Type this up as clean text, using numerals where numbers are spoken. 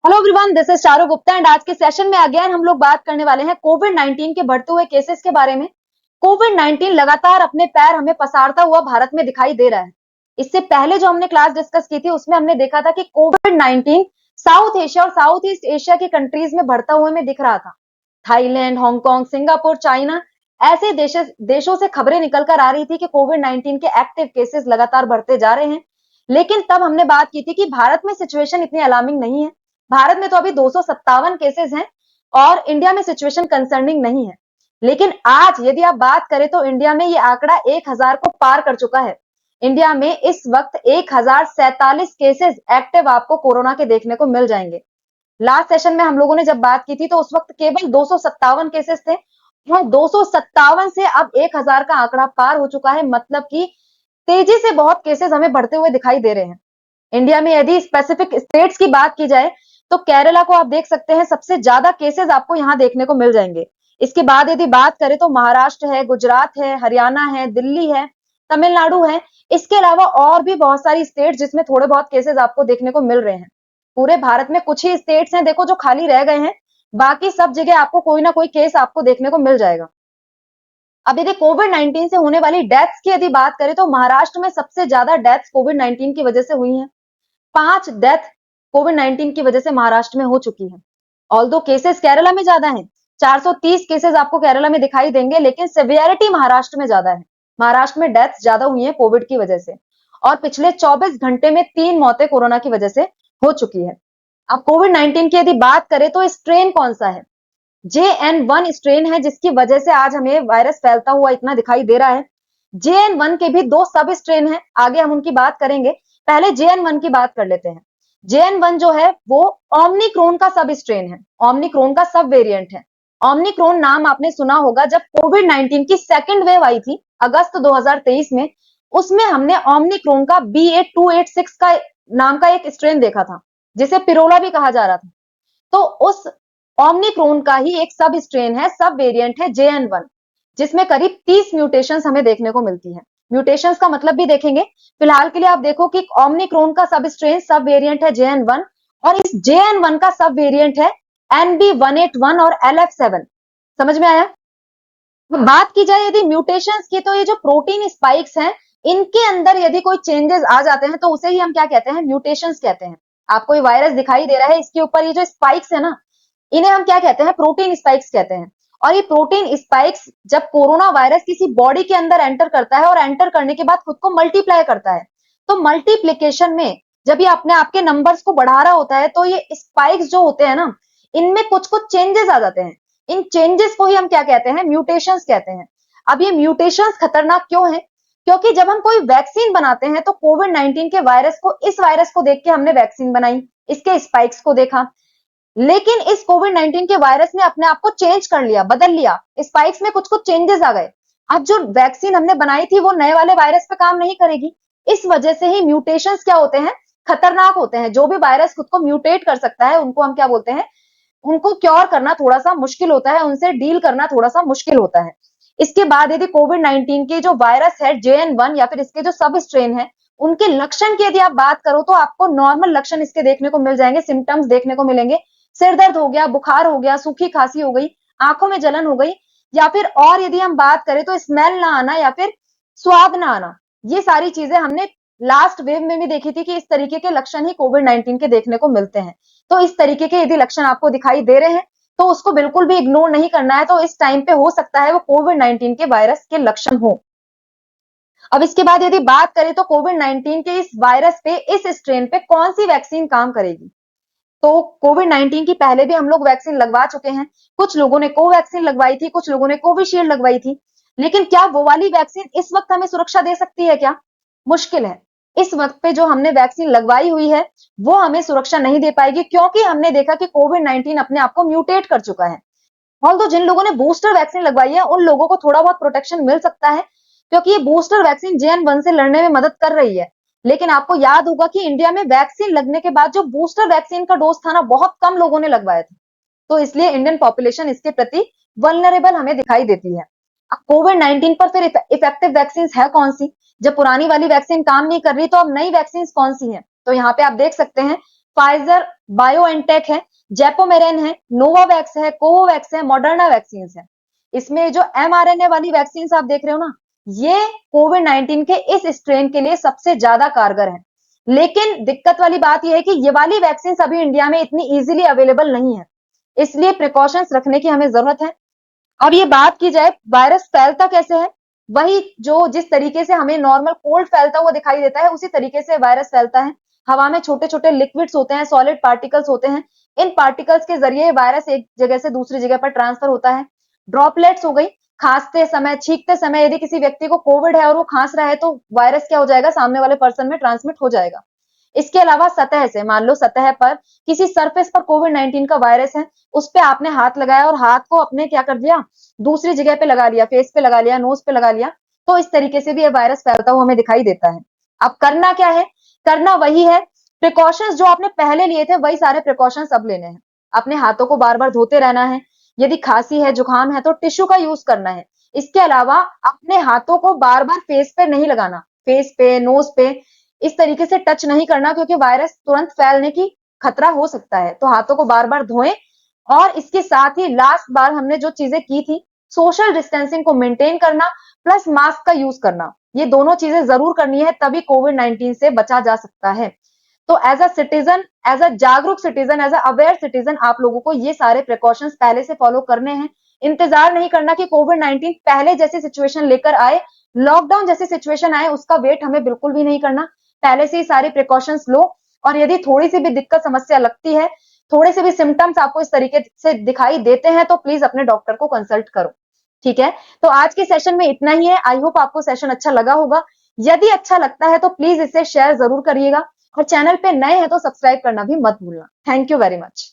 Hello everyone, this is Charu Gupta and आज के session में अगेन हम लोग बात करने वाले हैं कोविड 19 के बढ़ते हुए केसेस के बारे में। कोविड 19 लगातार अपने पैर हमें पसारता हुआ भारत में दिखाई दे रहा है। इससे पहले जो हमने क्लास डिस्कस की थी उसमें हमने देखा था कि कोविड 19 साउथ एशिया और साउथ ईस्ट एशिया की कंट्रीज में बढ़ता हुआ हमें दिख रहा था। थाईलैंड, हांगकांग, सिंगापुर, चाइना ऐसे देशों से खबरें निकल कर आ रही थी कि कोविड 19 के एक्टिव केसेस लगातार बढ़ते जा रहे हैं। लेकिन तब हमने बात की थी कि भारत में सिचुएशन इतनी अलार्मिंग नहीं है। भारत में तो अभी 257 केसेस हैं और इंडिया में सिचुएशन कंसर्निंग नहीं है। लेकिन आज यदि आप बात करें तो इंडिया में ये आंकड़ा 1000 को पार कर चुका है। इंडिया में इस वक्त 1047 केसेस एक्टिव आपको कोरोना के देखने को मिल जाएंगे। लास्ट सेशन में हम लोगों ने जब बात की थी तो उस वक्त केवल 257 केसेस थे। वह 257 से अब 1000 का आंकड़ा पार हो चुका है, मतलब कि तेजी से बहुत केसेस हमें बढ़ते हुए दिखाई दे रहे हैं। इंडिया में यदि स्पेसिफिक स्टेट्स की बात की जाए तो केरला को आप देख सकते हैं, सबसे ज्यादा केसेस आपको यहां देखने को मिल जाएंगे। इसके बाद यदि बात करें तो महाराष्ट्र है, गुजरात है, हरियाणा है, दिल्ली है, तमिलनाडु है। इसके अलावा और भी बहुत सारी स्टेट जिसमें थोड़े बहुत केसेस आपको देखने को मिल रहे हैं। पूरे भारत में कुछ ही स्टेट्स हैं देखो जो खाली रह गए हैं, बाकी सब जगह आपको कोई ना कोई केस आपको देखने को मिल जाएगा। अब यदि कोविड 19 से होने वाली डेथ्स की यदि बात करें तो महाराष्ट्र में सबसे ज्यादा डेथ्स कोविड 19 की वजह से हुई हैं। 5 डेथ कोविड 19 की वजह से महाराष्ट्र में हो चुकी है। ऑल्दो केसेस केरला में ज्यादा हैं, 430 केसेस आपको केरला में दिखाई देंगे, लेकिन सिवियरिटी महाराष्ट्र में ज्यादा है। महाराष्ट्र में डेथ ज्यादा हुई है कोविड की वजह से और पिछले 24 घंटे में 3 मौतें कोरोना की वजह से हो चुकी है। अब कोविड 19 की यदि बात करें तो स्ट्रेन कौन सा है? JN1 स्ट्रेन है जिसकी वजह से आज हमें वायरस फैलता हुआ इतना दिखाई दे रहा है। JN1 के भी 2 सब स्ट्रेन हैं, आगे हम उनकी बात करेंगे। पहले JN1 की बात कर लेते हैं। JN1 जो है वो ओमनिक्रोन का सब स्ट्रेन है, ओमनिक्रोन का सब वेरिएंट है। ओमनिक्रोन नाम आपने सुना होगा, जब कोविड 19 की सेकेंड वेव आई थी अगस्त 2023 में, उसमें हमने ओमनिक्रोन का BA286 का नाम का एक स्ट्रेन देखा था, जिसे पिरोला भी कहा जा रहा था। तो उस ओमनिक्रोन का ही एक सब स्ट्रेन है, सब वेरिएंट है JN1, जिसमें करीब 30 म्यूटेशंस हमें देखने को मिलती है। म्यूटेशंस का मतलब भी देखेंगे। फिलहाल के लिए आप देखो कि ओमनिक्रोन का सब स्ट्रेन सब वेरिएंट है JN1 और इस JN1 का सब वेरिएंट है NB181 और LF7। समझ में आया? बात की जाए यदि म्यूटेशंस की, तो ये जो प्रोटीन स्पाइक्स हैं, इनके अंदर यदि कोई चेंजेस आ जाते हैं तो उसे ही हम क्या कहते हैं? म्यूटेशंस कहते हैं। आपको ये वायरस दिखाई दे रहा है, इसके ऊपर ये जो स्पाइक्स है ना, इन्हें हम क्या कहते हैं? प्रोटीन स्पाइक्स कहते हैं। और ये प्रोटीन स्पाइक्स जब कोरोना वायरस किसी बॉडी के अंदर एंटर करता है और एंटर करने के बाद खुद को मल्टीप्लाई करता है, तो मल्टीप्लीकेशन में जब ये अपने आपके नंबर्स को बढ़ा रहा होता है तो ये स्पाइक्स जो होते हैं ना, इनमें कुछ कुछ चेंजेस आ जाते हैं। इन चेंजेस को ही हम क्या कहते हैं? म्यूटेशंस कहते हैं। अब ये म्यूटेशंस खतरनाक क्यों है? क्योंकि जब हम कोई वैक्सीन बनाते हैं तो कोविड 19 के वायरस को, इस वायरस को देख के हमने वैक्सीन बनाई, इसके स्पाइक्स को देखा। लेकिन इस कोविड 19 के वायरस ने अपने आप को चेंज कर लिया, बदल लिया, स्पाइक्स में कुछ कुछ चेंजेस आ गए। अब जो वैक्सीन हमने बनाई थी वो नए वाले वायरस पे काम नहीं करेगी। इस वजह से ही म्यूटेशंस क्या होते हैं? खतरनाक होते हैं। जो भी वायरस खुद को म्यूटेट कर सकता है उनको हम क्या बोलते हैं? उनको क्योर करना थोड़ा सा मुश्किल होता है, उनसे डील करना थोड़ा सा मुश्किल होता है। इसके बाद यदि कोविड 19 के जो वायरस है JN1 या फिर इसके जो सब स्ट्रेन है, उनके लक्षण की यदि आप बात करो तो आपको नॉर्मल लक्षण इसके देखने को मिल जाएंगे, सिम्टम्स देखने को मिलेंगे। सिर दर्द हो गया, बुखार हो गया, सूखी खांसी हो गई, आंखों में जलन हो गई, या फिर और यदि हम बात करें तो स्मेल ना आना या फिर स्वाद ना आना। ये सारी चीजें हमने लास्ट वेव में भी देखी थी कि इस तरीके के लक्षण ही कोविड 19 के देखने को मिलते हैं। तो इस तरीके के यदि लक्षण आपको दिखाई दे रहे हैं तो उसको बिल्कुल भी इग्नोर नहीं करना है। तो इस टाइम पे हो सकता है वो कोविड 19 के वायरस के लक्षण हो। अब इसके बाद यदि बात करें तो कोविड 19 के इस वायरस पे, इस स्ट्रेन पे कौन सी वैक्सीन काम करेगी? तो कोविड 19 की पहले भी हम लोग वैक्सीन लगवा चुके हैं। कुछ लोगों ने कोवैक्सीन लगवाई थी, कुछ लोगों ने कोविशील्ड लगवाई थी। लेकिन क्या वो वाली वैक्सीन इस वक्त हमें सुरक्षा दे सकती है क्या? मुश्किल है। इस वक्त पे जो हमने वैक्सीन लगवाई हुई है वो हमें सुरक्षा नहीं दे पाएगी, क्योंकि हमने देखा कि कोविड 19 अपने आप को म्यूटेट कर चुका है। ऑल्दो जिन लोगों ने बूस्टर वैक्सीन लगवाई है उन लोगों को थोड़ा बहुत प्रोटेक्शन मिल सकता है, क्योंकि ये बूस्टर वैक्सीन JN1 से लड़ने में मदद कर रही है। लेकिन आपको याद होगा कि इंडिया में वैक्सीन लगने के बाद जो बूस्टर वैक्सीन का डोज था ना, बहुत कम लोगों ने लगवाया था। तो इसलिए इंडियन पॉपुलेशन इसके प्रति वल्नरेबल हमें दिखाई देती है। अब कोविड 19 पर फिर इफेक्टिव वैक्सीन है कौन सी? जब पुरानी वाली वैक्सीन काम नहीं कर रही तो अब नई वैक्सीन कौन सी है? तो यहाँ पे आप देख सकते हैं फाइजर बायोएनटेक है, जेपोमेरेन है, नोवावैक्स है, कोवोवैक्स है, मॉडर्ना वैक्सीन है। इसमें जो mRNA वाली वैक्सीन आप देख रहे हो ना, ये कोविड 19 के इस स्ट्रेन के लिए सबसे ज्यादा कारगर है। लेकिन दिक्कत वाली बात यह है कि ये वाली वैक्सीन अभी इंडिया में इतनी इजीली अवेलेबल नहीं है, इसलिए प्रिकॉशंस रखने की हमें जरूरत है। अब ये बात की जाए वायरस फैलता कैसे है, वही जो जिस तरीके से हमें नॉर्मल कोल्ड फैलता हुआ दिखाई देता है, उसी तरीके से वायरस फैलता है। हवा में छोटे छोटे लिक्विड्स होते हैं, सॉलिड पार्टिकल्स होते हैं, इन पार्टिकल्स के जरिए वायरस एक जगह से दूसरी जगह पर ट्रांसफर होता है। ड्रॉपलेट्स हो गई, खांसते समय, छींकते समय यदि किसी व्यक्ति को कोविड है और वो खांस रहा है तो वायरस क्या हो जाएगा, सामने वाले पर्सन में ट्रांसमिट हो जाएगा। इसके अलावा सतह से, मान लो सतह पर किसी सरफेस पर कोविड 19 का वायरस है, उस पे आपने हाथ लगाया और हाथ को अपने क्या कर दिया, दूसरी जगह पे लगा लिया, फेस पे लगा लिया, नोज पे लगा लिया, तो इस तरीके से भी ये वायरस फैलता हुआ हमें दिखाई देता है। अब करना क्या है, करना वही है, प्रिकॉशंस जो आपने पहले लिए थे वही सारे प्रिकॉशंस अब लेने हैं। अपने हाथों को बार बार धोते रहना है, यदि खांसी है, जुकाम है तो टिश्यू का यूज करना है। इसके अलावा अपने हाथों को बार बार फेस पे नहीं लगाना, फेस पे, नोज पे इस तरीके से टच नहीं करना, क्योंकि वायरस तुरंत फैलने की खतरा हो सकता है। तो हाथों को बार बार धोएं, और इसके साथ ही लास्ट बार हमने जो चीजें की थी, सोशल डिस्टेंसिंग को मेंटेन करना प्लस मास्क का यूज करना, ये दोनों चीजें जरूर करनी है, तभी कोविड 19 से बचा जा सकता है। तो as a citizen, as a जागरूक citizen, as a aware citizen, आप लोगों को ये सारे प्रिकॉशंस पहले से फॉलो करने हैं। इंतजार नहीं करना कि कोविड 19 पहले जैसी सिचुएशन लेकर आए, लॉकडाउन जैसी सिचुएशन आए, उसका वेट हमें बिल्कुल भी नहीं करना। पहले से ही सारी प्रिकॉशंस लो, और यदि थोड़ी सी भी दिक्कत समस्या लगती है, थोड़े से भी सिम्टम्स आपको इस तरीके से दिखाई देते हैं, तो प्लीज अपने डॉक्टर को कंसल्ट करो। ठीक है, तो आज के सेशन में इतना ही है। आई होप आपको सेशन अच्छा लगा होगा। यदि अच्छा लगता है तो प्लीज इसे शेयर जरूर करिएगा, और चैनल पे नए हैं तो सब्सक्राइब करना भी मत भूलना। Thank you very much.